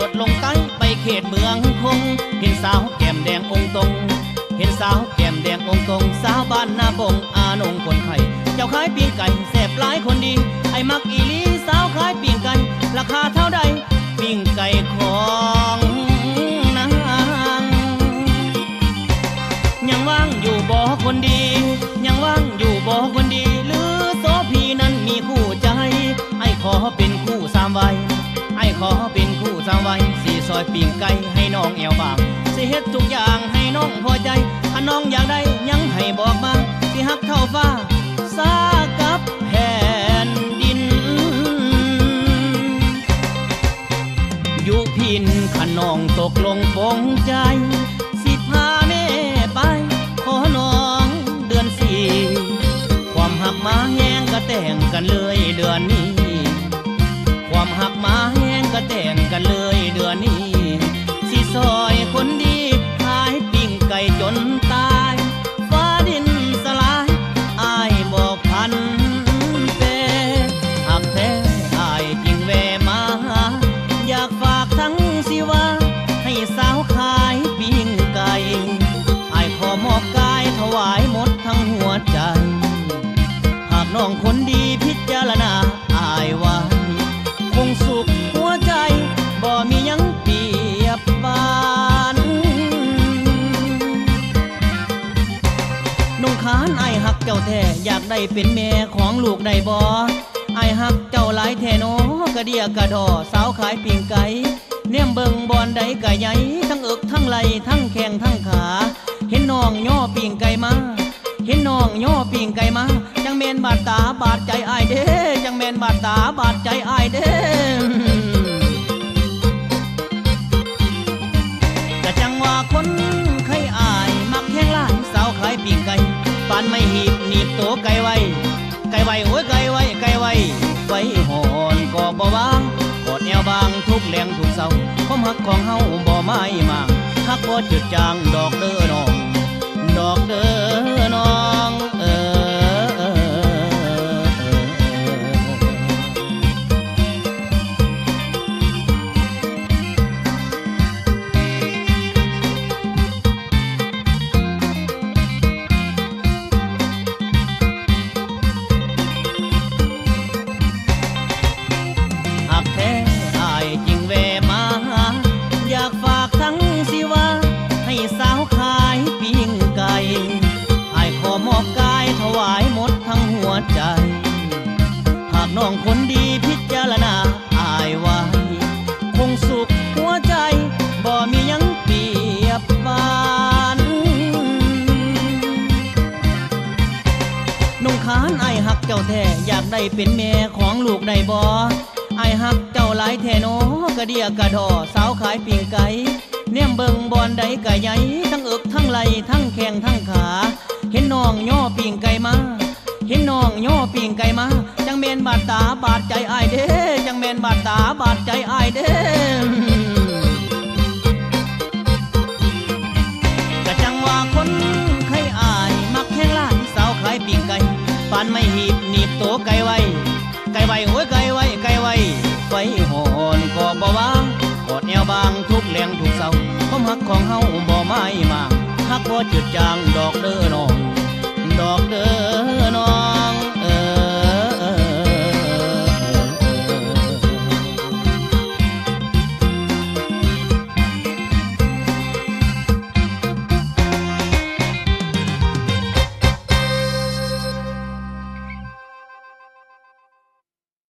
ดลงใต้ไปเขตเมืองคงเห็นสาวแก้มแดงองค์ตรงเห็นสาวแก้มแดงองค์ตรงสาวบ้านนาบงอานงคนไข่เจ้าขายปิ้งไก่แซ่บหลายคนดีไอ้มักอีลีสาวขายปิ้งไก่ราคาเท่าใดปิ้งไก่ของนางยังว่างอยู่บ่คนดียังว่างอยู่บ่คนดีหรือโสพีนั้นมีคู่ใจไอ้ขอเป็นคู่สามวัยไอ้ขอเป็นคู่สามวัยสีซอยปิ้งไก่ให้น้องแอวบางสิเฮ็ดทุกอย่างให้น้องพอใจถ้าน้องอยากได้ยังให้บอกมาสิฮักเท่าฟ้าสากับแผ่นดินอยู่พินขนองตกลงปงใจสิพาแม่ไปขอน้องเดือนสี่ความหักมาแห้งก็แต่งกันเลยเดือนนี้ความหักมาแห้งก็แต่งกันเลยเดือนนี้สิซอยคนดีขายปิ้งไก่จนตายฟ้าดินสลายอายบอกพันเปหักแท้อายจริงแวมาอยากฝากทั้งสิว่าให้สาวขายปิ้งไก่อายขอมอบกายถวายหมดทั้งหัวใจหากน้องคนดีพิจารณาอายไว้คงสุขหัวใจบ่มียังเปรียบปานนุ่งขานไอหักเจ้าแท้อยากได้เป็นแม่ของลูกได้บ่ไอหักเจ้าหลายแท้โนกระเดียกระดอสาวขายปิ้งไก่เนียมเบิ่งบอนใดกะใหญ่ทั้งเอิกทั้งไหลทั้งแข้งทั้งขาเห็นน้องย่อปิ้งไก่มาเห็นน้องย่อปิ้งไก่มาจังแม่นบาดตาบาดใจอ้ายเด้จังแม่นบาดตาบาดใจอ้ายเด้กะจังว่าคนใครอายมักแข้งล้านสาวขายปิ้งไก่ปานไม่หีบหนีบโตไก่ไว้ไก่ไว้โอ้ยไก่ไว้ไก่ไว้ไว้หอนก็บ่วางกอดแอวบางทุกแหลงทุกเสาความหักของเฮาบ่ไม่มางหักบ่จืดจางดอกเด้อน้องดอกเด้อน้องหักแท้อายจริงแวมาอยากฝากทั้งสิว่าให้สาวขายปิ้งไก่อายขอมอบกายถวายหมดทั้งหัวใจหากน้องคนดีพิจารณาอายไว้คงสุขหัวใจบ่มียังเปรียบปานนุ่งขานไอหักเจ้าแท้อยากได้เป็นแม่ของลูกได้บ่ไอหักเจ้าหลายแท้โนกระเดียกระดอสาวขายปิ้งไก่เนียมเบิ่งบอนใดกะใหญ่ทั้งเอิกทั้งไหลทั้งแข้งทั้งขาเห็นน้องย่อปิ้งไก่มาเห็นน้องย่อปิ้งไก่มาจังแม่นบาดตาบาดใจอ้ายเด้จังแม่นบาดตาบาดใจอ้ายเด้กะจังว่าคนใครอายมักแข้งล้านสาวขายปิ้งไก่ปานไม่หีบหนีบโตไก่ไว้ไก่ไว้โอ้ยไก่ไว้ไก่ไว้ไฟหอนก็บ่วางกอดแอวบางทุกแหลงทุกเสาความหักของเฮาบ่ไม่มางหักบ่จืดจางดอกเด้อน้องดอกเด้อ